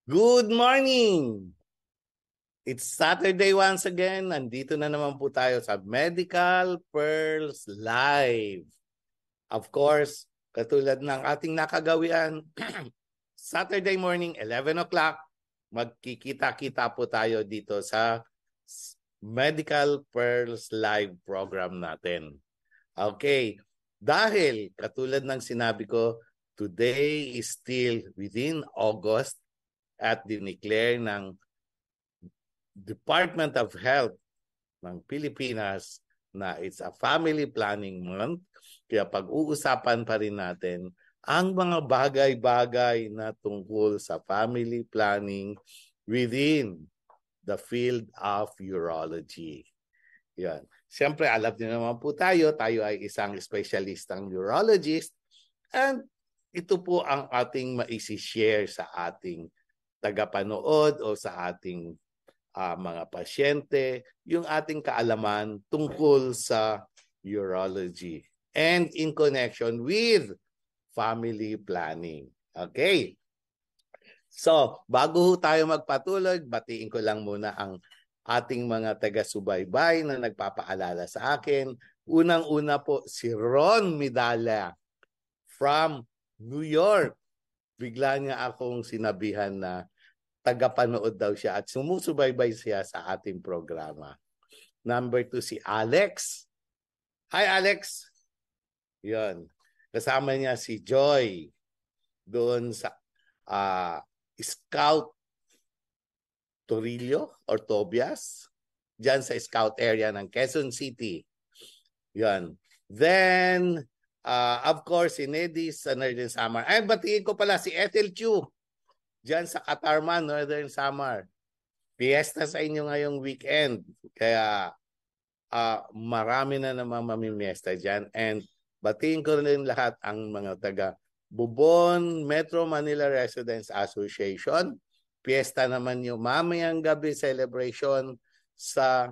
Good morning! It's Saturday once again. Nandito na naman po tayo sa Medical Pearls Live. Of course, katulad ng ating nakagawian, Saturday morning, 11 o'clock, magkikita-kita po tayo dito sa Medical Pearls Live program natin. Okay, dahil katulad ng sinabi ko, today is still within August at dineclare ng Department of Health ng Pilipinas na it's a family planning month. Kaya pag-uusapan pa rin natin ang mga bagay-bagay na tungkol sa family planning within the field of urology. Yan. Siyempre, alam niyo naman po tayo ay isang specialistang urologist and ito po ang ating maisi-share sa ating tagapanood o sa ating mga pasyente, yung ating kaalaman tungkol sa urology and in connection with family planning. Okay? So, bago tayo magpatuloy, batiin ko lang muna ang ating mga taga-subaybay na nagpapaalala sa akin. Unang-una po si Ron Midala from New York. Bigla niya akong sinabihan na tagapanood daw siya at sumusubaybay siya sa ating programa. Number 2, si Alex. Hi, Alex. Yun. Kasama niya si Joy doon sa Scout Torillo or Tobias dyan sa Scout area ng Quezon City. Yun. Then, of course, si Nedis sa Northern Samar. Ay, batiin ko pala si Ethel Chu dyan sa Katarman, Northern Samar. Fiesta sa inyo ngayong weekend. Kaya marami na naman mamimiesta dyan. And batiin ko rin lahat ang mga taga Bubon Metro Manila Residents Association. Fiesta naman yung mamayang gabi celebration sa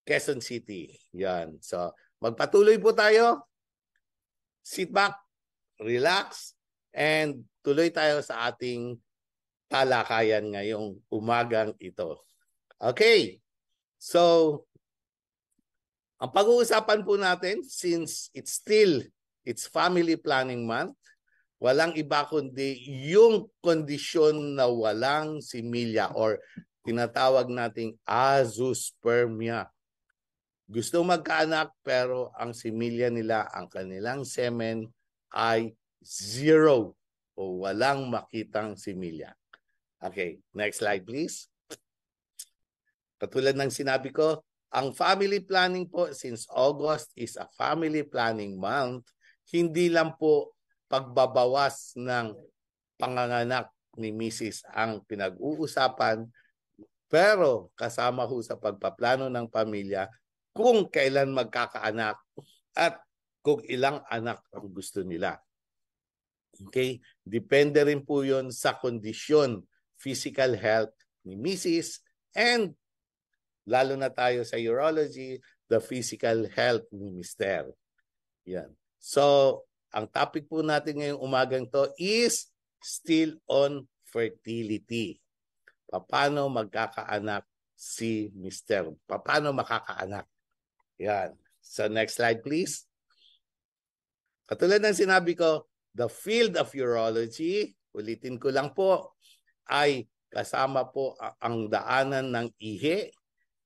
Quezon City. Yan. So, magpatuloy po tayo. Sit back, relax, and tuloy tayo sa ating talakayan ngayong umagang ito. Okay. So, ang pag-uusapan po natin, since it's family planning month, walang iba kundi yung kondisyon na walang similya or tinatawag nating azoospermia. Gusto magkaanak pero ang similya nila, ang kanilang semen ay 0 o walang makitang similya. Okay, next slide please. Katulad ng sinabi ko, ang family planning po since August is a family planning month, hindi lang po pagbabawas ng panganganak ni Mrs. ang pinag-uusapan, pero kasama ho sa pagpaplano ng pamilya kung kailan magkakaanak at kung ilang anak ang gusto nila. Okay? Depende rin po yon sa kondisyon, physical health ni Mrs. and lalo na tayo sa urology, the physical health ni Mr. Yan. So, ang topic po natin ngayong umagang to is still on fertility. Paano magkakaanak si Mr. Paano makakaanak? Yan. So, next slide please. Katulad ng sinabi ko, the field of urology, ulitin ko lang po, ay kasama po ang daanan ng ihi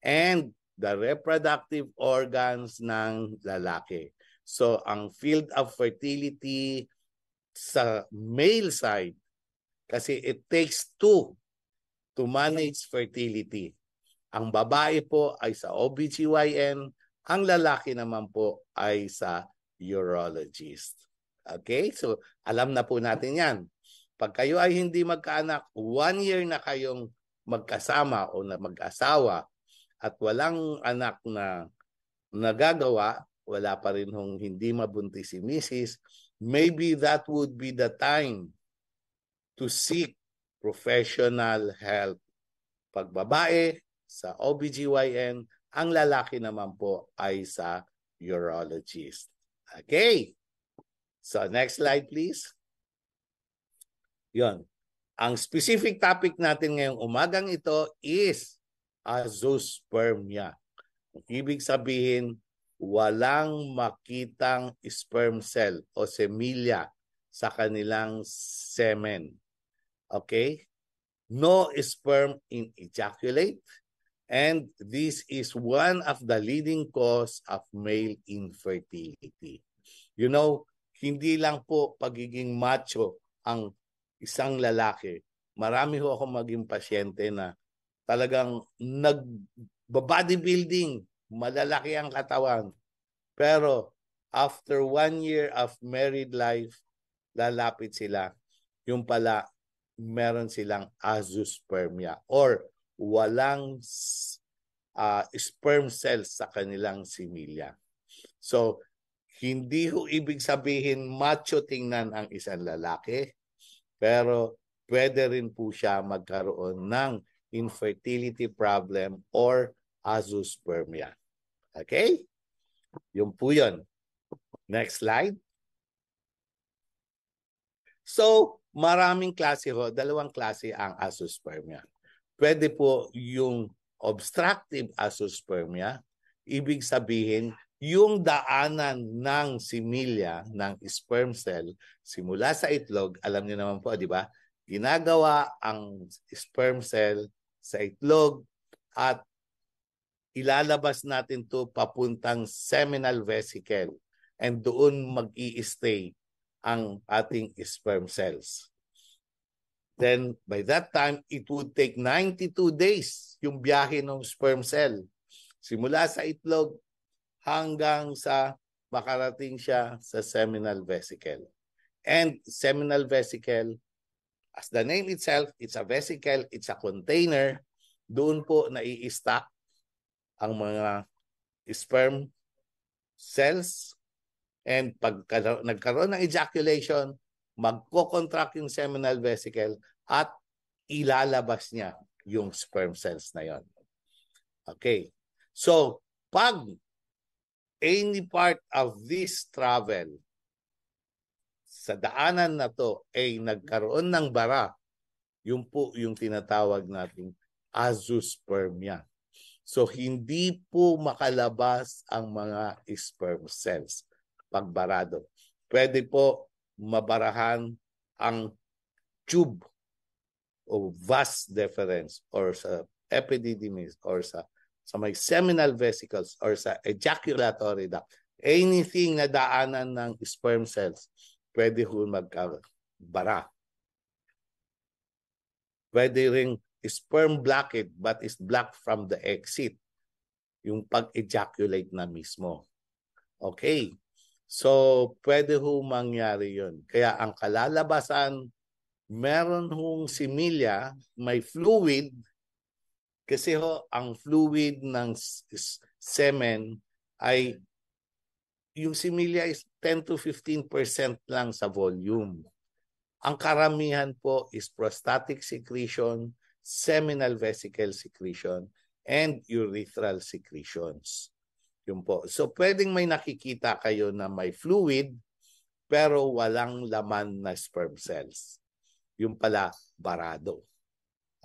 and the reproductive organs ng lalaki. So, ang field of fertility sa male side, kasi it takes 2 to manage fertility. Ang babae po ay sa OBGYN, ang lalaki naman po ay sa urologist. Okay? So, alam na po natin yan. Pag kayo ay hindi magkaanak, 1 year na kayong magkasama o na mag-asawa, at walang anak na nagagawa, wala pa rin hong hindi mabuntis si Mrs., maybe that would be the time to seek professional help. Pag babae, sa OBGYN, ang lalaki naman po ay sa urologist. Okay. So next slide please. Yun. Ang specific topic natin ngayong umagang ito is azoospermia. Ibig sabihin, walang makitang sperm cell o semilya sa kanilang semen. Okay? No sperm in ejaculate, and this is one of the leading cause of male infertility. You know, hindi lang po pagiging macho ang isang lalaki. Marami ho ako maging pasyente na talagang nag-bodybuilding, malalaki ang katawan. Pero after 1 year of married life, lalapit sila. Yung pala, meron silang azoospermia or walang sperm cells sa kanilang similya. So, hindi ho ibig sabihin macho tingnan ang isang lalaki, pero pwede rin po siya magkaroon ng infertility problem or azoospermia. Okay? Yun po yun. Next slide. So, maraming klase ho. 2 klase ang azoospermia. Pwede po yung obstructive azoospermia. Ibig sabihin, yung daanan ng similya ng sperm cell simula sa itlog, alam niyo naman po, di ba? Ginagawa ang sperm cell sa itlog at ilalabas natin to papuntang seminal vesicle and doon mag-i-stay ang ating sperm cells. Then, by that time, it would take 92 days yung biyahe ng sperm cell. Simula sa itlog hanggang sa makarating siya sa seminal vesicle. And seminal vesicle, as the name itself, it's a vesicle, it's a container. Doon po nai-stack ang mga sperm cells. And pag nagkaroon ng ejaculation, magko-contract yung seminal vesicle at ilalabas niya yung sperm cells na yon. Okay. So, pag any part of this travel sa daanan na to ay nagkaroon ng bara, yun po yung tinatawag nating azoospermia. So, hindi po makalabas ang mga sperm cells pagbarado. Pwede po mabarahan ang tube o vas deferens or sa epididymis or sa may seminal vesicles or sa ejaculatory duct. Anything na daanan ng sperm cells, pwede ho magkabara. Pwede ring sperm blockade but is blocked from the exit. Yung pag-ejaculate na mismo. Okay. So, pwede ho mangyari yun. Kaya ang kalalabasan, meron hong similya, may fluid, kasi ho, ang fluid ng semen ay, yung similya is 10 to 15% lang sa volume. Ang karamihan po is prostatic secretion, seminal vesicle secretion, and urethral secretions. Yun po. So, pwedeng may nakikita kayo na may fluid, pero walang laman na sperm cells. Yung pala, barado.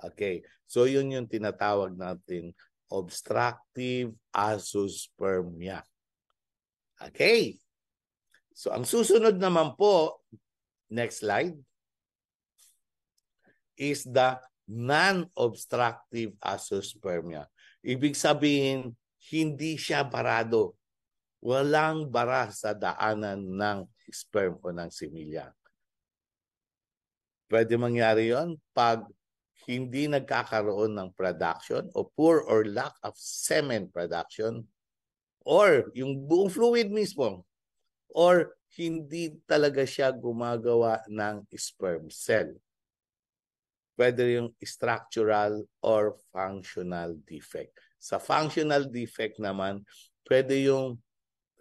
Okay. So, yun yung tinatawag natin obstructive azoospermia. Okay. So, ang susunod naman po, next slide, is the non-obstructive azoospermia. Ibig sabihin, hindi siya barado. Walang bara sa daanan ng sperm o ng similya. Pwede mangyari yon pag hindi nagkakaroon ng production o poor or lack of semen production or yung buong fluid mismo or hindi talaga siya gumagawa ng sperm cell. Pwede yung structural or functional defect. Sa functional defect naman, pwede yung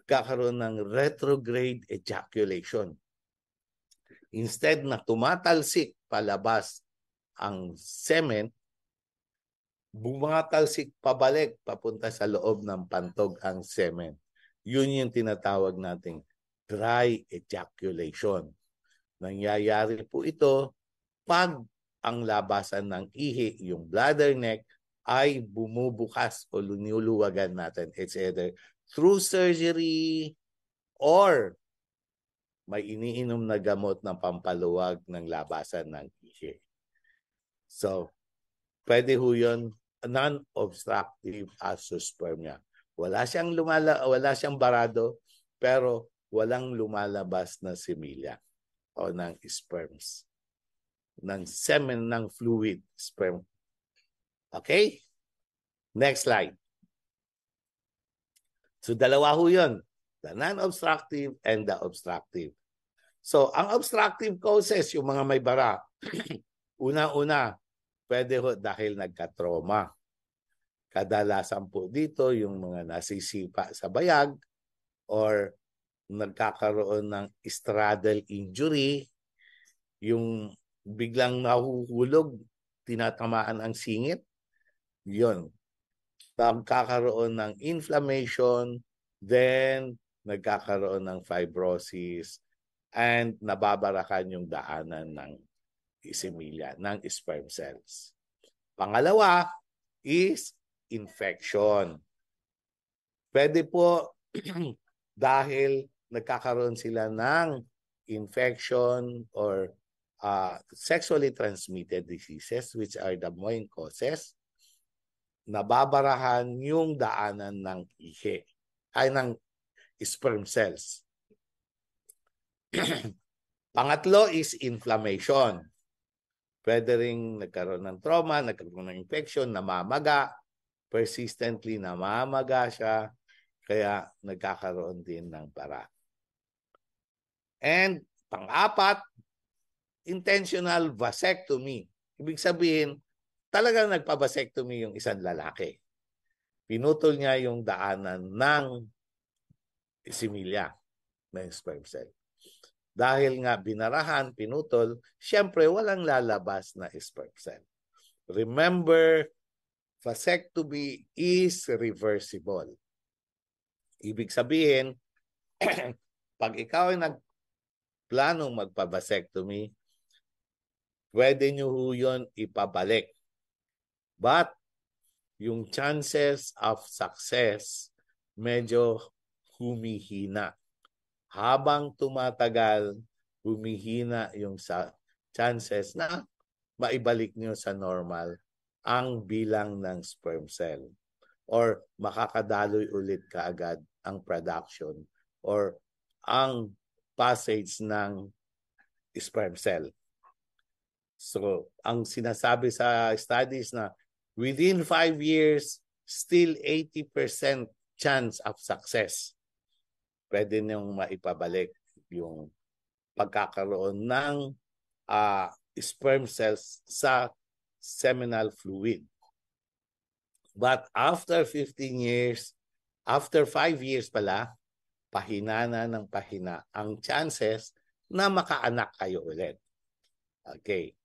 kakaroon ng retrograde ejaculation. Instead na tumatalsik palabas ang semen, bumatalsik pabalik papunta sa loob ng pantog ang semen. Yun yung tinatawag nating dry ejaculation. Nangyayari po ito pag ang labasan ng ihi, yung bladder neck, ay bumubukas o lunuluwagan natin. It's either through surgery or may iniinom na gamot na pampaluwag ng labasan ng ihi. So, pwede ho yun, non-obstructive azoospermia. Wala siyang barado, pero walang lumalabas na similya o ng sperms, ng semen, ng fluid sperm. Okay? Next slide. So, dalawa ho yun. The non-obstructive and the obstructive. So, ang obstructive causes, yung mga may bara, una-una, pwede ho dahil nagka-trauma. Kadalasan po dito yung mga nasisipa sa bayag or nagkakaroon ng straddle injury, yung biglang nahuhulog, tinatamaan ang singit, yun. Nagkakaroon ng inflammation, then nagkakaroon ng fibrosis, and nababarakan yung daanan ng similya, ng sperm cells. Pangalawa is infection. Pwede po dahil nagkakaroon sila ng infection or sexually transmitted diseases, which are the main causes, nababarahan yung daanan ng ihi, ay ng sperm cells. Pangatlo is inflammation. Pwede ring nagkaroon ng trauma, nagkaroon ng infection, namamaga, persistently namamaga siya, kaya nagkakaroon din ng bara. And pang-apat, intentional vasectomy. Ibig sabihin, talagang nagpa-vasectomy yung isang lalaki. Pinutol niya yung daanan ng similya ng sperm cell. Dahil nga binarahan, pinutol, siyempre walang lalabas na sperm cell. Remember, vasectomy is reversible. Ibig sabihin, pag ikaw ay nagplanong magpa-vasectomy, pwede nyo yun ipabalik. But, yung chances of success medyo humihina. Habang tumatagal, humihina yung chances na maibalik nyo sa normal ang bilang ng sperm cell or makakadaloy ulit kaagad ang production or ang passage ng sperm cell. So, ang sinasabi sa studies na within 5 years, still 80% chance of success. Pwede niyong maipabalik yung pagkakaroon ng sperm cells sa seminal fluid. But after 15 years, after 5 years pala, pahina na ng pahina ang chances na makaanak kayo ulit. Okay.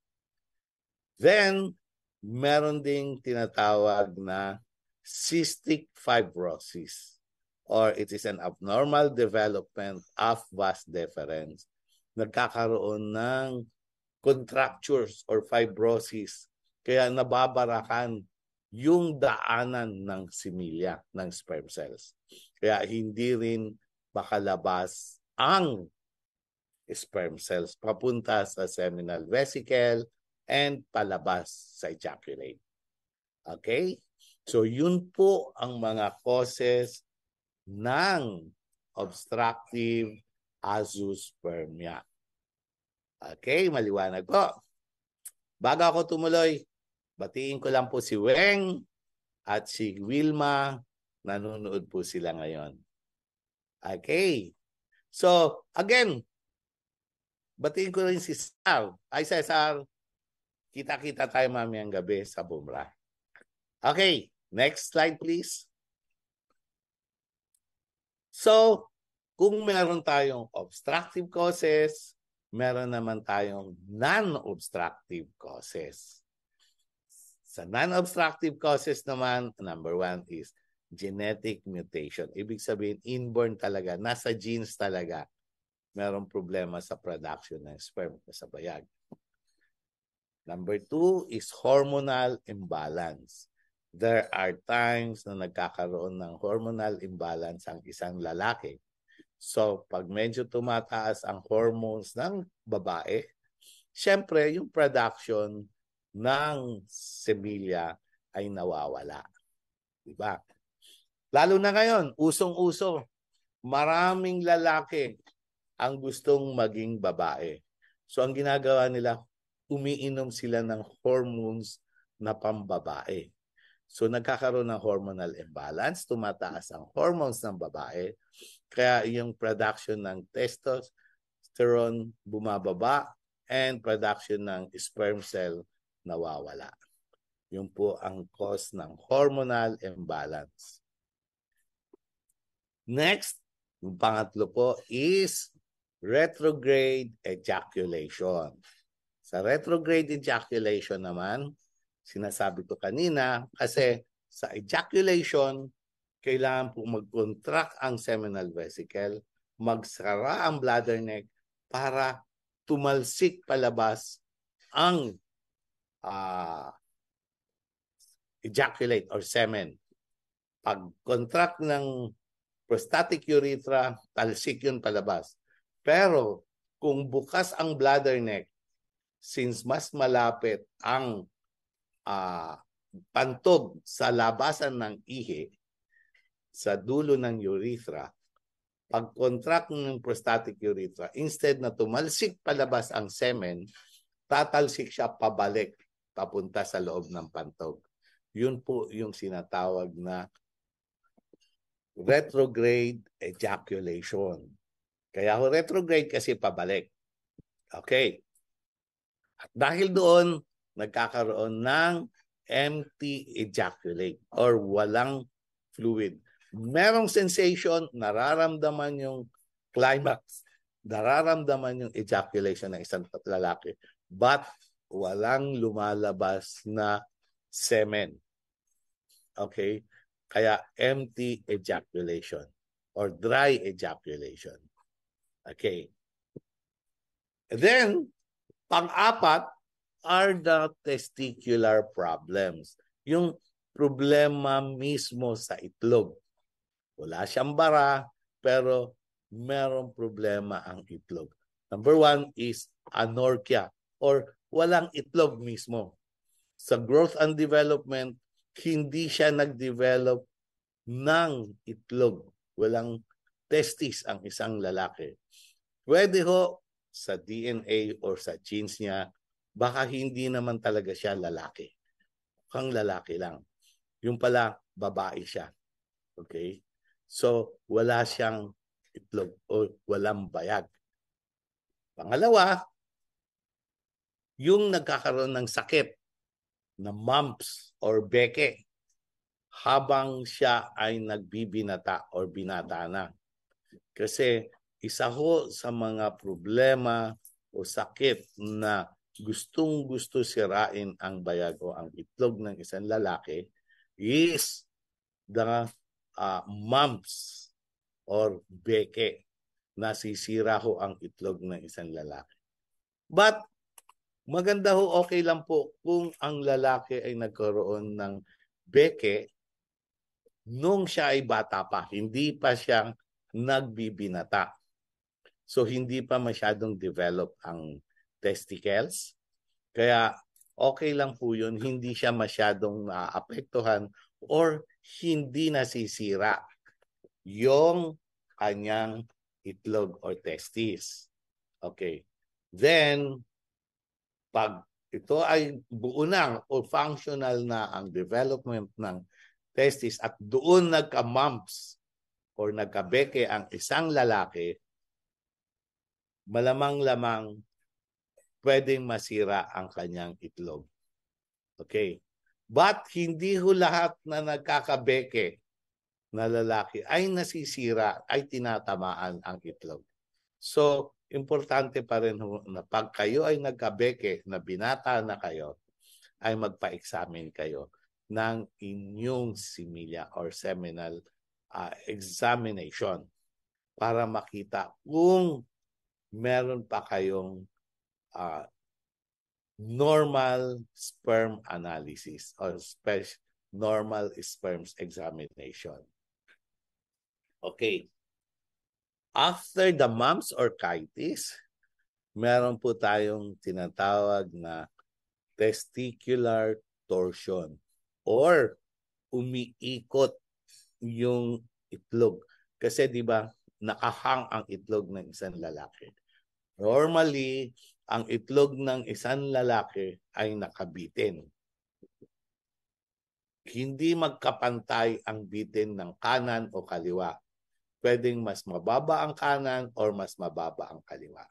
Then, meron ding tinatawag na cystic fibrosis, or it is an abnormal development of vas deferens. Nagkakaroon ng contractures or fibrosis, kaya nababarakan yung daanan ng similya ng sperm cells. Kaya hindi rin makalabas ang sperm cells papunta sa seminal vesicle and palabas sa ejaculate. Okay? So yun po ang mga causes ng obstructive azoospermia. Okay, maliwanag po. Bago ako tumuloy, batiin ko lang po si Weng at si Wilma. Nanonood po sila ngayon. Okay. So, again, batiin ko rin si Cesar. Ay, Cesar, kita-kita tayo mamayang gabi sa Bumrah. Okay, next slide please. So, kung meron tayong obstructive causes, meron naman tayong non-obstructive causes. Sa non-obstructive causes naman, number 1 is genetic mutation. Ibig sabihin, inborn talaga, nasa genes talaga, merong problema sa production ng sperm sa bayag. Number 2 is hormonal imbalance. There are times na nagkakaroon ng hormonal imbalance ang isang lalaki. So, pag medyo tumataas ang hormones ng babae, syempre, yung production ng semilya ay nawawala. Diba? Lalo na ngayon, usong-uso, maraming lalaki ang gustong maging babae. So, ang ginagawa nila, umiinom sila ng hormones na pambabae. So, nagkakaroon ng hormonal imbalance, tumataas ang hormones ng babae, kaya yung production ng testosterone bumababa and production ng sperm cell nawawala. Yun po ang cause ng hormonal imbalance. Next, yung pangatlo po is retrograde ejaculation. Sa retrograde ejaculation naman, sinasabi ko kanina, kasi sa ejaculation, kailangan po mag-contract ang seminal vesicle, magsara ang bladder neck para tumalsik palabas ang ejaculate or semen. Pag-contract ng prostatic urethra, talsik yun palabas. Pero kung bukas ang bladder neck, since mas malapit ang pantog sa labasan ng ihi, sa dulo ng urethra, pag-contract ng prostatic urethra, instead na tumalsik palabas ang semen, tatalsik siya pabalik, papunta sa loob ng pantog. Yun po yung sinatawag na retrograde ejaculation. Kaya ho retrograde kasi pabalik. Okay. At dahil doon, nagkakaroon ng empty ejaculate or walang fluid. Merong sensation, nararamdaman yung climax, nararamdaman yung ejaculation ng isang lalaki, but walang lumalabas na semen. Okay? Kaya empty ejaculation or dry ejaculation. Okay. And then, pang-apat are the testicular problems. Yung problema mismo sa itlog. Wala siyang bara, pero merong problema ang itlog. Number 1 is anorchia or walang itlog mismo. Sa growth and development, hindi siya nag-develop ng itlog. Walang testis ang isang lalaki. Pwede ho sa DNA or sa genes niya, baka hindi naman talaga siya lalaki. Mukhang lalaki lang. Yung pala, babae siya. Okay? So, wala siyang itlog o walang bayag. Pangalawa, yung nagkakaroon ng sakit na mumps or beke habang siya ay nagbibinata or binata na. Kasi isa ho sa mga problema o sakit na gustong-gusto sirain ang bayag o ang itlog ng isang lalaki is the mumps or beke. Nasisira ho ang itlog ng isang lalaki. But maganda ho, okay lang po kung ang lalaki ay nagkaroon ng beke nung siya ay bata pa, hindi pa siyang nagbibinata. So hindi pa masyadong develop ang testicles. Kaya okay lang po yun, hindi siya masyadong naapektuhan or hindi nasisira yung kanyang itlog or testis. Okay. Then, pag ito ay buo na o functional na ang development ng testis at doon nagka-mumps or nagkabeke ang isang lalaki, malamang-lamang pwedeng masira ang kanyang itlog. Okay. But hindi ho lahat na nagkakabeke na lalaki ay nasisira, ay tinatamaan ang itlog. So, importante pa rin na pag kayo ay nagkabeke, na binata na kayo, ay magpa-examine kayo ng inyong similya or seminal examination para makita kung meron pa kayong normal sperm analysis or normal sperm examination. Okay. After the mumps or chitis, meron po tayong tinatawag na testicular torsion or umiikot yung itlog. Kasi di ba nakahang ang itlog ng isang lalaki. Normally, ang itlog ng isang lalaki ay nakabitin. Hindi magkapantay ang bitin ng kanan o kaliwa. Pwedeng mas mababa ang kanan or mas mababa ang kaliwa.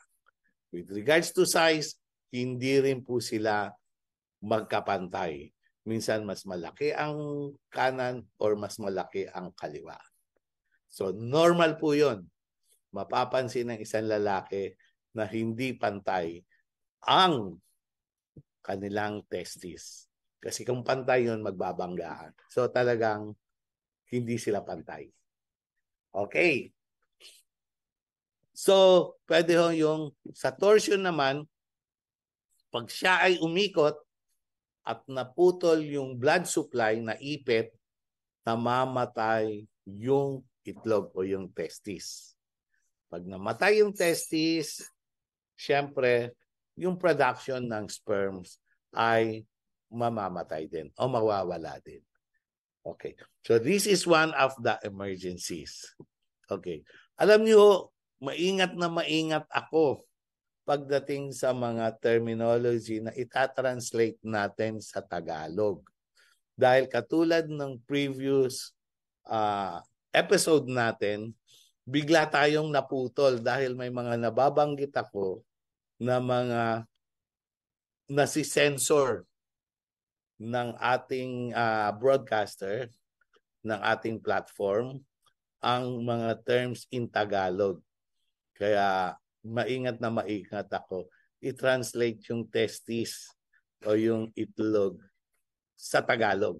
With regards to size, hindi rin po sila magkapantay. Minsan mas malaki ang kanan or mas malaki ang kaliwa. So normal po yun. Mapapansin ng isang lalaki na hindi pantay ang kanilang testis. Kasi kung pantay yun, magbabanggaan. So talagang hindi sila pantay. Okay. So, pwede ho yung sa torsion naman, pag siya ay umikot at naputol yung blood supply na ipit, namamatay yung itlog o yung testis. Pag namatay yung testis, syempre, yung production ng sperms ay mamamatay din o mawawala din. Okay. So, this is one of the emergencies. Okay. Alam niyo, maingat na maingat ako pagdating sa mga terminology na itatranslate natin sa Tagalog. Dahil katulad ng previous episode natin, bigla tayong naputol dahil may mga nababanggit ako na mga nasi-sensor ng ating broadcaster, ng ating platform, ang mga terms in Tagalog. Kaya maingat na maingat ako i-translate yung testis o yung itlog sa Tagalog.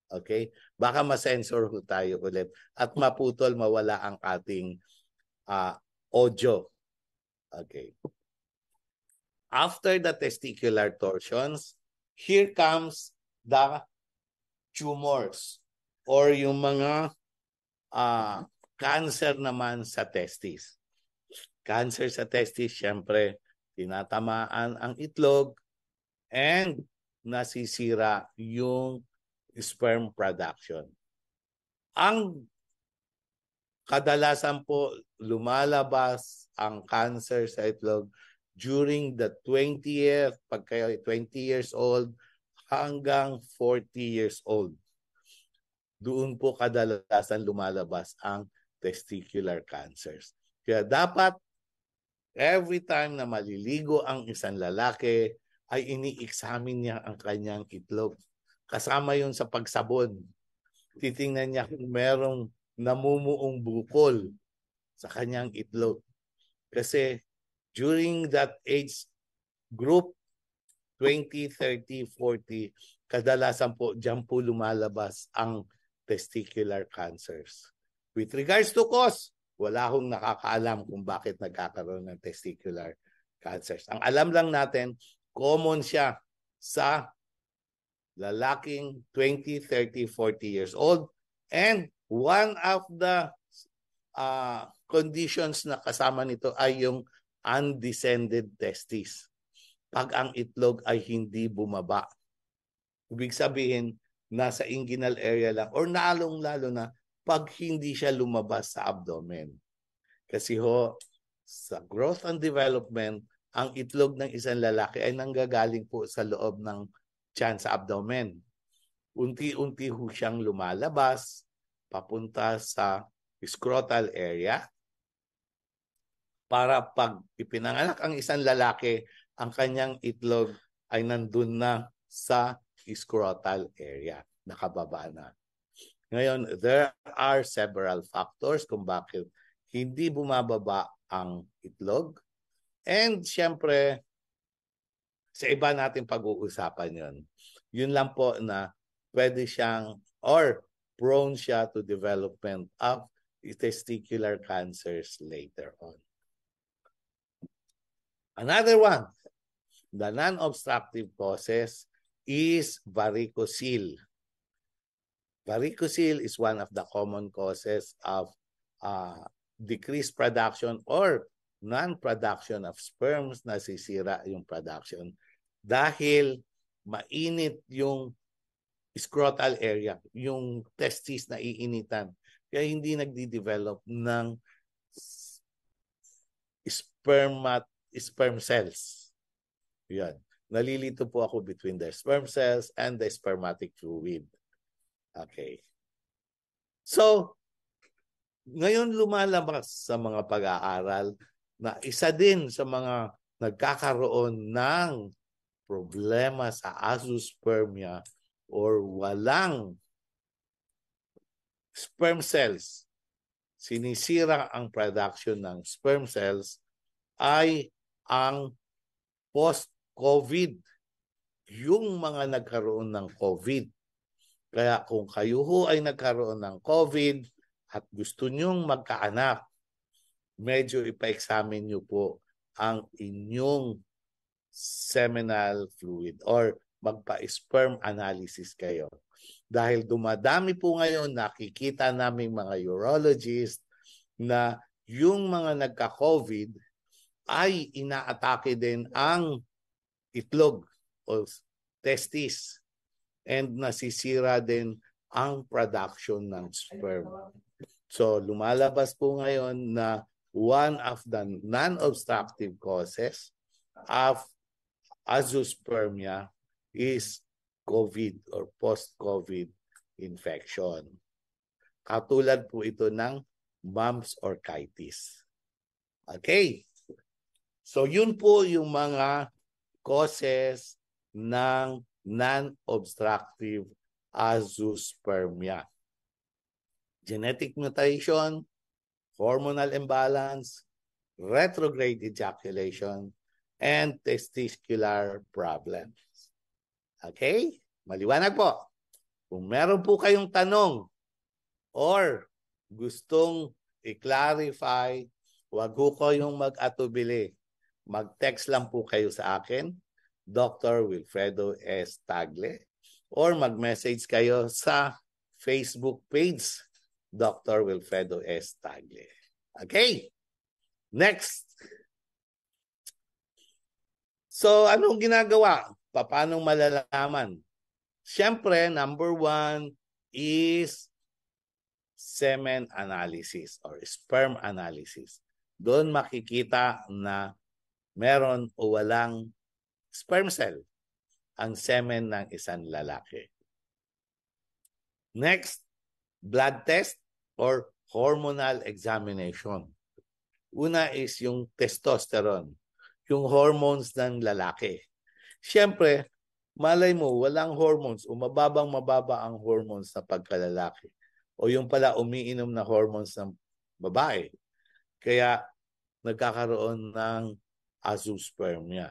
Okay? Baka ma-sensor ho tayo ulit at maputol, mawala ang ating audio. Okay. After the testicular torsions, here comes the tumors or yung mga cancer naman sa testis. Cancer sa testis, syempre, tinatamaan ang itlog and nasisira yung sperm production. Ang kadalasan po lumalabas ang cancer sa itlog during the 20th, pag kayo 20 years old hanggang 40 years old. Doon po kadalasan lumalabas ang testicular cancers. Kaya dapat every time na maliligo ang isang lalaki, ay ini-examine niya ang kanyang itlog. Kasama yun sa pagsabon. Titingnan niya kung merong namumuong bukol sa kanyang itlog. Kasi during that age group, 20, 30, 40, kadalasan po dyan po lumalabas ang testicular cancers. With regards to cause, wala akong nakakaalam kung bakit nagkakaroon ng testicular cancers. Ang alam lang natin, common siya sa lalaking 20, 30, 40 years old. And one of the conditions na kasama nito ay yung undescended testis. Pag ang itlog ay hindi bumaba. Ibig sabihin, nasa inguinal area lang or lalong-lalo na pag hindi siya lumabas sa abdomen. Kasi ho, sa growth and development, ang itlog ng isang lalaki ay nanggagaling po sa loob ng tiyan sa abdomen. Unti-unti ho siyang lumalabas papunta sa scrotal area para pag ipinanganak ang isang lalaki, ang kanyang itlog ay nandun na sa scrotal area, nakababa na. Ngayon, there are several factors kung bakit hindi bumababa ang itlog. And siyempre, sa iba natin pag-uusapan yun. Yun lang po na pwede siyang or prone siya to development of testicular cancers later on. Another one, The non-obstructive causes is varicocele. Varicocele is one of the common causes of decreased production or non-production of sperms, nasisira yung production dahil mainit yung scrotal area, yung testis na iinitan. Kaya hindi nagdi-develop ng sperm cells. Yan. Nalilito po ako between the sperm cells and the spermatic fluid. Okay. So, ngayon lumalabas sa mga pag-aaral na isa din sa mga nagkakaroon ng problema sa azoospermia or walang sperm cells, sinisira ang production ng sperm cells, ay ang post-COVID. Yung mga nagkaroon ng COVID. Kaya kung kayo ho ay nagkaroon ng COVID at gusto nyong magkaanak, medyo ipa-examine nyo po ang inyong seminal fluid or magpa-sperm analysis kayo. Dahil dumadami po ngayon, nakikita namin mga urologist na yung mga nagka-COVID ay inaatake din ang itlog o testis and nasisira din ang production ng sperm. So lumalabas po ngayon na one of the non-obstructive causes of azoospermia is COVID or post-COVID infection. Katulad po ito ng mumps orchitis. Okay. So yun po yung mga causes ng non-obstructive azoospermia. Genetic mutation, hormonal imbalance, retrograde ejaculation, and testicular problems. Okay? Maliwanag po. Kung meron po kayong tanong or gustong i-clarify, huwag po kayong mag-atubili. Mag-text lang po kayo sa akin, Dr. Wilfredo S. Tagle, or mag-message kayo sa Facebook page, Dr. Wilfredo S. Tagle. Okay? Next. So, anong ginagawa? Paano malalaman? Siyempre, number 1 is semen analysis or sperm analysis. Doon makikita na meron o walang sperm cell ang semen ng isang lalaki. Next, blood test or hormonal examination. Una is yung testosterone, yung hormones ng lalaki. Siyempre, malay mo, walang hormones o mababa ang hormones na pagkalalaki. O yung pala umiinom na hormones ng babae. Kaya nagkakaroon ng azoospermia.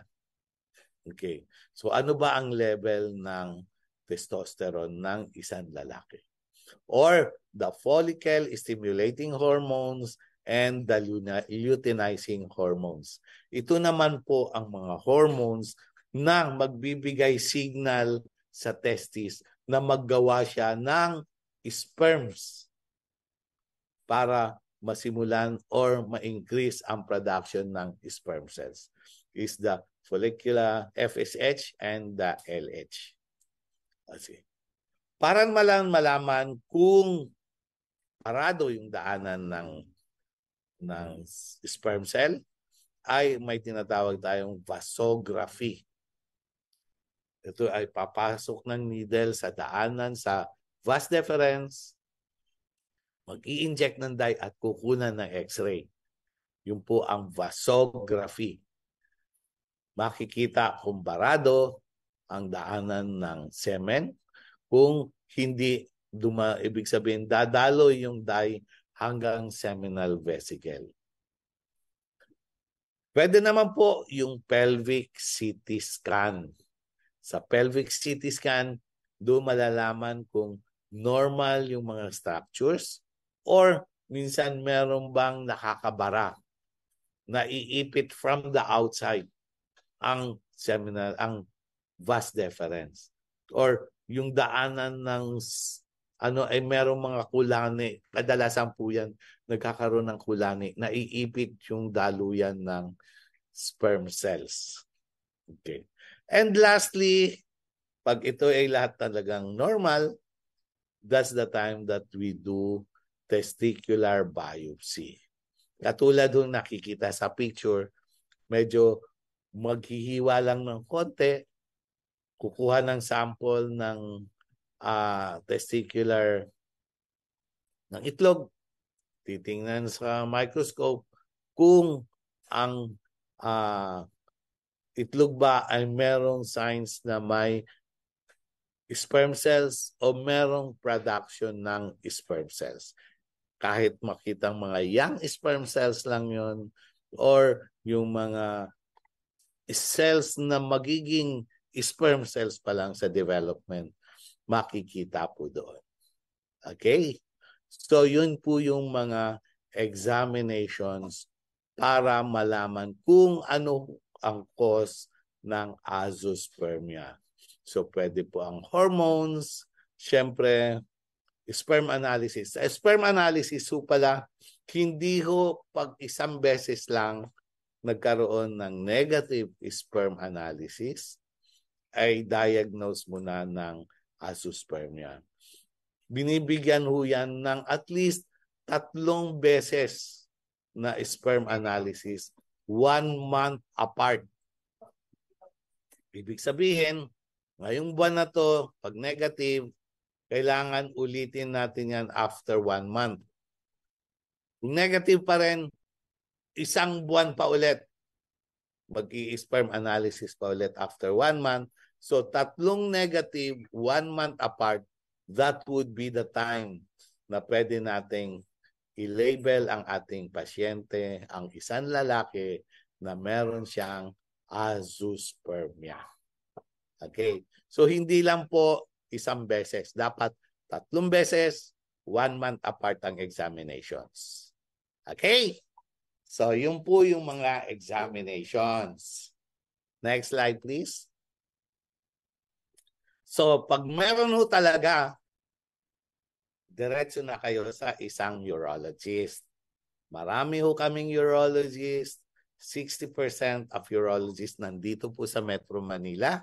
Okay. So ano ba ang level ng testosterone ng isang lalaki? Or the follicle stimulating hormones and the luteinizing hormones. Ito naman po ang mga hormones na magbibigay signal sa testis na maggawa siya ng sperms para masimulan or ma-increase ang production ng sperm cells. Is the follicular FSH and the LH. Kasi para malaman kung parado yung daanan ng sperm cell, ay may tinatawag tayong vasography. Ito ay papasok ng needle sa daanan sa vas deferens, mag-i-inject ng dye at kukunan ng x-ray. Yun po ang vasography. Makikita kung barado ang daanan ng semen. Kung hindi ibig sabihin dadalo yung dye hanggang seminal vesicle. Pwede naman po yung pelvic CT scan. Sa pelvic CT scan, doon malalaman kung normal yung mga structures or minsan meron bang nakakabara na iipit from the outside. ang seminal, ang vas deferens. Or yung daanan ng ay merong mga kulani. Kadalasan po yan nagkakaroon ng kulani. Naiipit yung daluyan ng sperm cells. Okay. And lastly, pag ito ay lahat talagang normal, that's the time that we do testicular biopsy. Katulad yung nakikita sa picture, medyo maghihiwa lang ng konti, kukuha ng sample ng testicular ng itlog, titingnan sa microscope kung ang itlog ba ay merong signs na may sperm cells o merong production ng sperm cells. Kahit makitang mga young sperm cells lang yon or yung mga cells na magiging sperm cells pa lang sa development, makikita po doon. Okay? So yun po yung mga examinations para malaman kung ano ang cause ng azoospermia. So pwede po ang hormones, syempre sperm analysis. Sa sperm analysis po pala, hindi ho pag isang beses lang nagkaroon ng negative sperm analysis, ay diagnose mo na ng azoospermia. Binibigyan ho yan ng at least 3 beses na sperm analysis 1 month apart. Ibig sabihin, ngayong buwan na to, pag negative, kailangan ulitin natin yan after 1 month. Kung negative pa rin, 1 buwan pa ulit. Mag-i-sperm analysis pa ulit after 1 month. So 3 negative, 1 month apart, that would be the time na pwede nating i-label ang ating pasyente, ang isang lalaki na meron siyang azoospermia. Okay. So hindi lang po isang beses. Dapat 3 beses, 1 month apart ang examinations. Okay. So yun po yung mga examinations. Next slide please. So pag meron ho talaga, diretso na kayo sa isang urologist. Marami ho kaming urologist. 60% of urologists nandito po sa Metro Manila.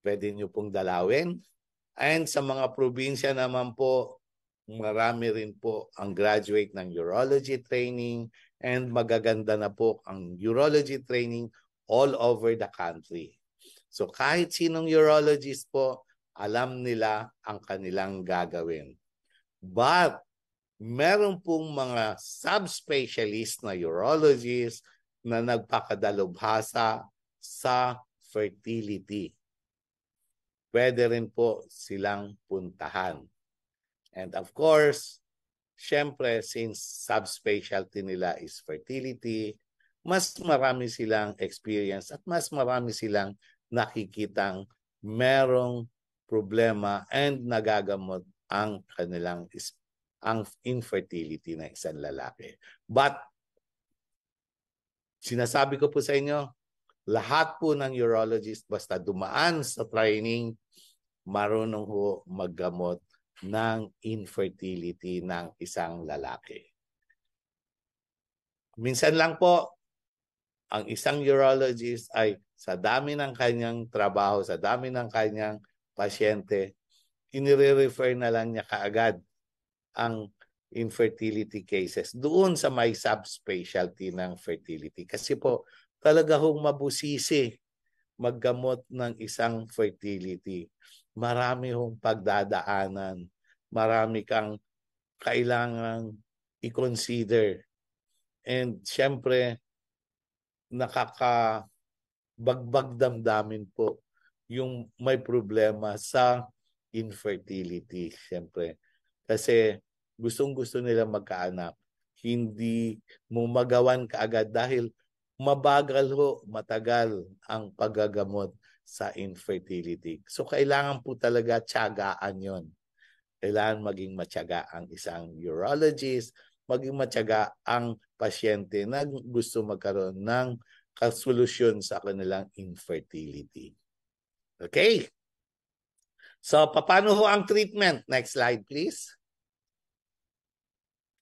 Pwede nyo pong dalawin. And sa mga probinsya naman po, marami rin po ang graduate ng urology training and magaganda na po ang urology training all over the country. So kahit sinong urologist po, alam nila ang kanilang gagawin. But meron pong mga subspecialist na urologist na nagpakadalubhasa sa fertility. Pwede rin po silang puntahan. And of course, syempre, since subspecialty nila is fertility, mas marami silang experience at mas marami silang nakikitang merong problema and nagagamot ang kanilang ang infertility ng isang lalaki. But, sinasabi ko po sa inyo, lahat po ng urologist basta dumaan sa training, marunong ho maggamot ng infertility ng isang lalaki. Minsan lang po, ang isang urologist ay sa dami ng kanyang trabaho, sa dami ng kanyang pasyente, inire-refer na lang niya kaagad ang infertility cases doon sa may subspecialty ng fertility. Kasi po, talaga hong mabusisi maggamot ng isang fertility. Marami hong pagdadaanan. Marami kang kailangang i-consider. And syempre, nakakabagbag damdamin po yung may problema sa infertility. Syempre, kasi gustong-gusto nila magkaanak. Hindi mo magawan kaagad dahil mabagal ho, matagal ang paggagamot sa infertility. So kailangan po talaga tiyagaan yon. Kailangan maging matyaga ang isang urologist, maging matyaga ang pasyente na gusto magkaroon ng kasolusyon sa kanilang infertility. Okay? So, paano ho ang treatment? Next slide, please.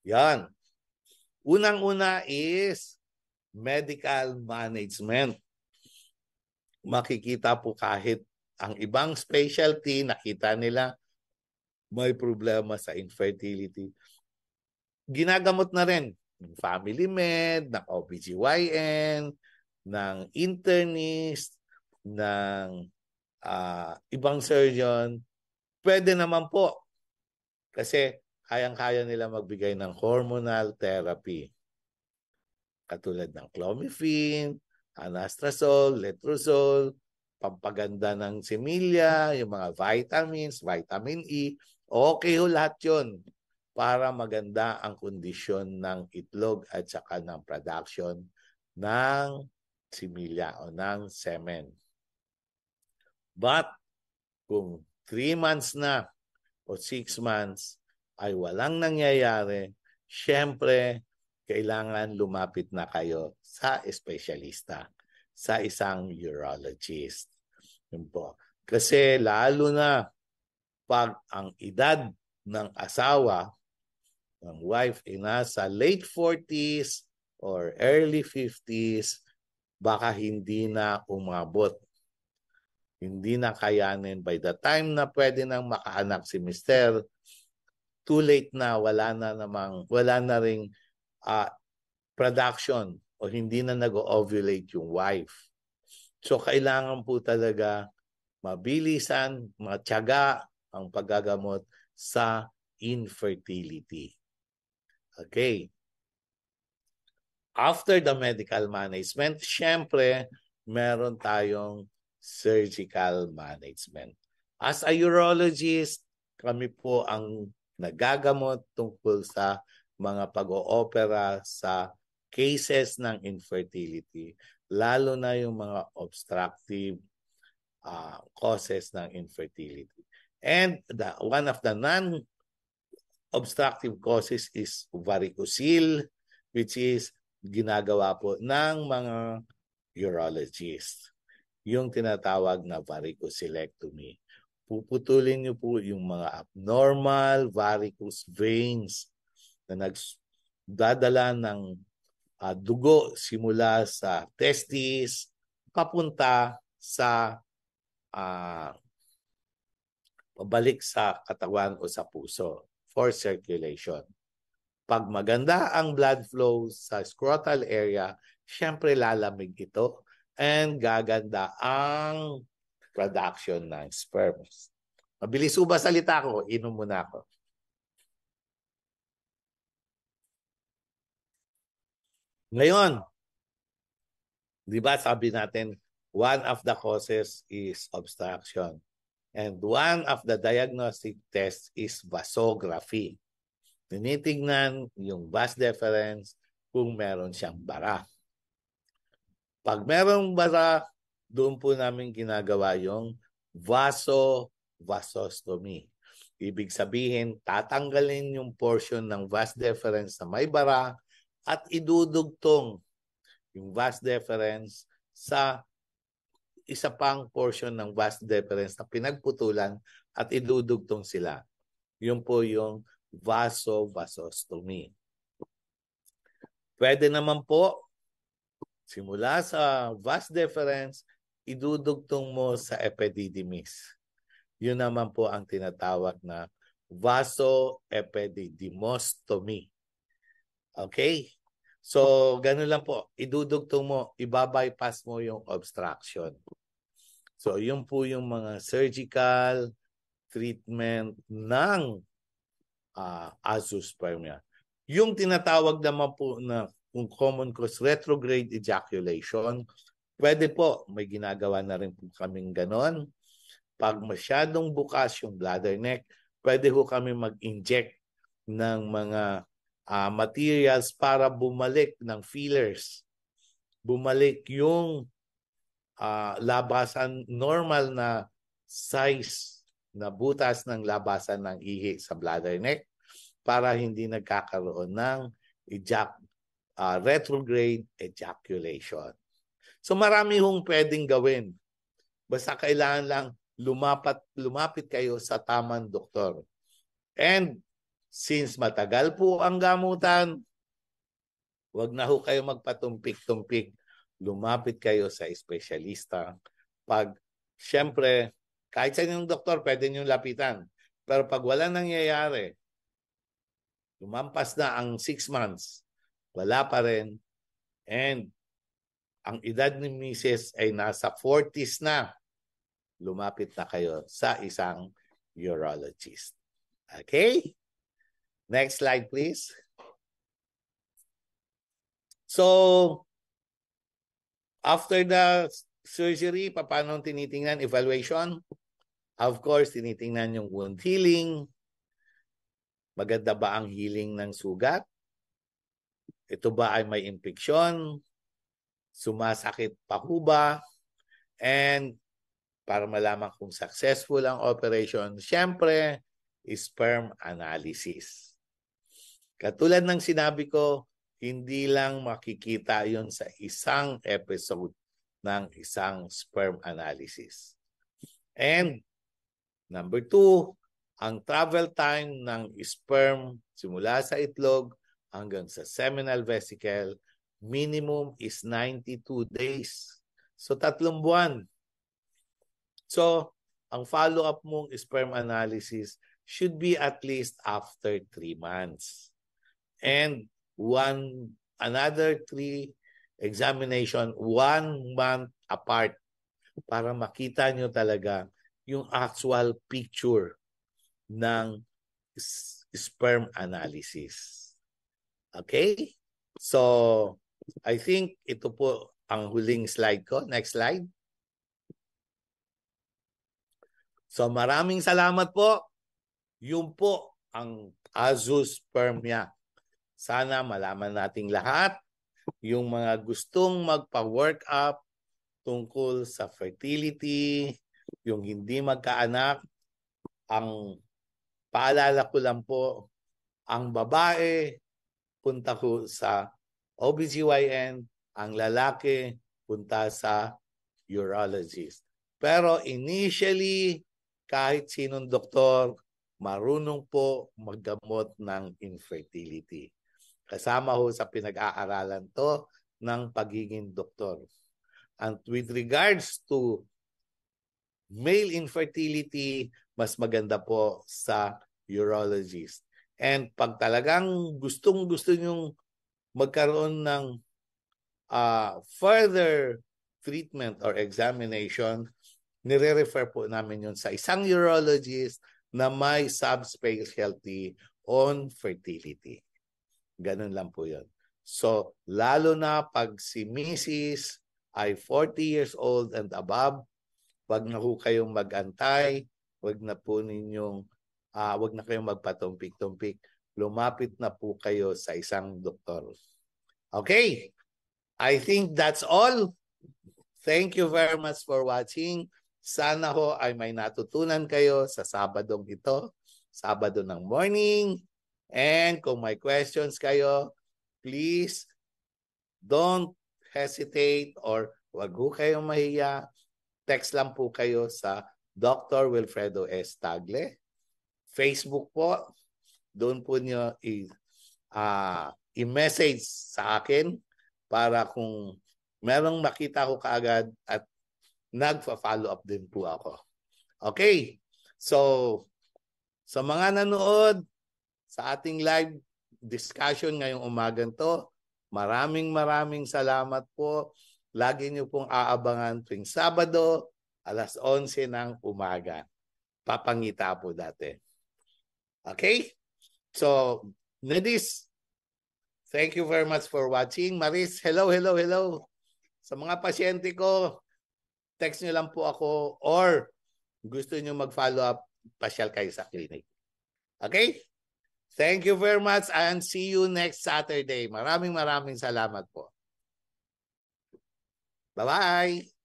Yan. Unang-una is medical management. Makikita po kahit ang ibang specialty, nakita nila may problema sa infertility. Ginagamot na rin ng family med, ng OBGYN, ng internist, ng ibang surgeon. Pwede naman po kasi kayang-kaya nila magbigay ng hormonal therapy. Katulad ng clomiphene, anastrozole, letrozole, pampaganda ng semilya, yung mga vitamins, vitamin E. Okay ho lahat yun para maganda ang kondisyon ng itlog at saka ng production ng semilya o ng semen. But kung 3 months na o 6 months ay walang nangyayari, syempre kailangan lumapit na kayo sa espesyalista, sa isang urologist. Yun po. Kasi lalo na pag ang edad ng asawa, ng wife, ay nasa late 40s or early 50s, baka hindi na umabot. Hindi na kayanin. By the time na pwede nang makaanak si Mr., too late na, wala na ring production o hindi na nag-ovulate yung wife. So kailangan po talaga mabilisan, matyaga ang paggagamot sa infertility. Okay. After the medical management, syempre, meron tayong surgical management. As a urologist, kami po ang nagagamot tungkol sa mga pag-oopera sa cases ng infertility, lalo na yung mga obstructive causes ng infertility. And one of the non-obstructive causes is varicocele, which is ginagawa po ng mga urologist. Yung tinatawag na varicocelectomy. Puputulin niyo po yung mga abnormal varicose veins na nagdadala ng dugo simula sa testis papunta sa pabalik sa katawan o sa puso for circulation. Pag maganda ang blood flow sa scrotal area, syempre lalamig ito and gaganda ang production ng sperms. Mabilis ba salita ko? Inom muna ako. Ngayon, di ba sabi natin, one of the causes is obstruction. And one of the diagnostic tests is vasography. Tinitignan yung vas deferens kung meron siyang bara. Pag merong bara, doon po namin ginagawa yung vasovasostomy. Ibig sabihin, tatanggalin yung portion ng vas deferens na may bara at idudugtong yung vas deferens sa isa pang portion ng vas deferens na pinagputulan at idudugtong sila. Yun po yung vasovasostomy. Pwede naman po, simula sa vas deferens, idudugtong mo sa epididymis. Yun naman po ang tinatawag na vasoepididymostomy. Okay? So, ganun lang po. Idudugtong mo, ibabypass mo yung obstruction. So, yun po yung mga surgical treatment ng azoospermia. Yung tinatawag naman po na kung common cause retrograde ejaculation, pwede po, may ginagawa na rin po kaming ganon. Pag masyadong bukas yung bladder neck, pwede po kami mag-inject ng mga materials para bumalik ng fillers. Bumalik yung labasan, normal na size na butas ng labasan ng ihi sa bladder neck para hindi nagkakaroon ng retrograde ejaculation. So marami hong pwedeng gawin. Basta kailangan lang lumapit kayo sa tamang doktor. And since matagal po ang gamutan, wag na ho kayo magpatumpik-tumpik. Lumapit kayo sa espesyalista. Siyempre, kahit sa inyong doktor, pwede nyo lapitan. Pero pag wala nangyayari, lumampas na ang 6 months, wala pa rin, and ang edad ni Mrs. ay nasa 40s na, lumapit na kayo sa isang urologist. Okay? Next slide, please. So, after the surgery, paano tinitingnan? Evaluation? Of course, tinitingnan yung wound healing. Maganda ba ang healing ng sugat? Ito ba ay may infeksyon? Sumasakit pa ho ba? And para malaman kung successful ang operation, syempre, sperm analysis. Katulad ng sinabi ko, hindi lang makikita yon sa isang episode ng isang sperm analysis. And number 2, ang travel time ng sperm simula sa itlog hanggang sa seminal vesicle, minimum is 92 days. So 3 buwan. So, ang follow-up mong sperm analysis should be at least after 3 months. And another 3 examination 1 month apart para makita nyo talaga yung actual picture ng sperm analysis. Okay? So, I think ito po ang huling slide ko. Next slide. So maraming salamat po. Yun po ang azoospermia. Sana malaman nating lahat yung mga gustong magpa-work up tungkol sa fertility, yung hindi magkaanak. Ang paalala ko lang po, ang babae punta ko sa OBGYN, ang lalaki punta sa urologist. Pero initially, kahit sinong doktor, marunong po maggamot ng infertility. Kasama ho sa pinag-aaralan to ng pagiging doktor. And with regards to male infertility, mas maganda po sa urologist. And pag talagang gustong-gusto nyong magkaroon ng further treatment or examination, nire-refer po namin yun sa isang urologist na may subspecialty on fertility. Ganun lang po yun. So, lalo na pag si Mrs. ay 40 years old and above, wag na po kayong mag-antay, wag na kayong magpatumpik-tumpik. Lumapit na po kayo sa isang doktor. Okay, I think that's all. Thank you very much for watching. Sana ho ay may natutunan kayo sa Sabadong ito, Sabado ng morning. And kung may questions kayo, please don't hesitate or wag ho kayong mahiya. Text lang po kayo sa Dr. Wilfredo S. Tagle. Facebook po, doon po nyo i-message sa akin para kung merong makita ko kaagad at nagpa-follow up din po ako. Okay. So, sa mga nanood sa ating live discussion ngayong umagang to, maraming salamat po. Lagi niyo pong aabangan tuwing Sabado, 11:00 ng umaga. Papangita po dati. Okay? So, Nedis, thank you very much for watching. Maris, hello. Sa mga pasyente ko, text nyo lang po ako or gusto nyo mag-follow up, pasyal kayo sa clinic. Okay? Thank you very much and see you next Saturday. Maraming salamat po. Bye-bye!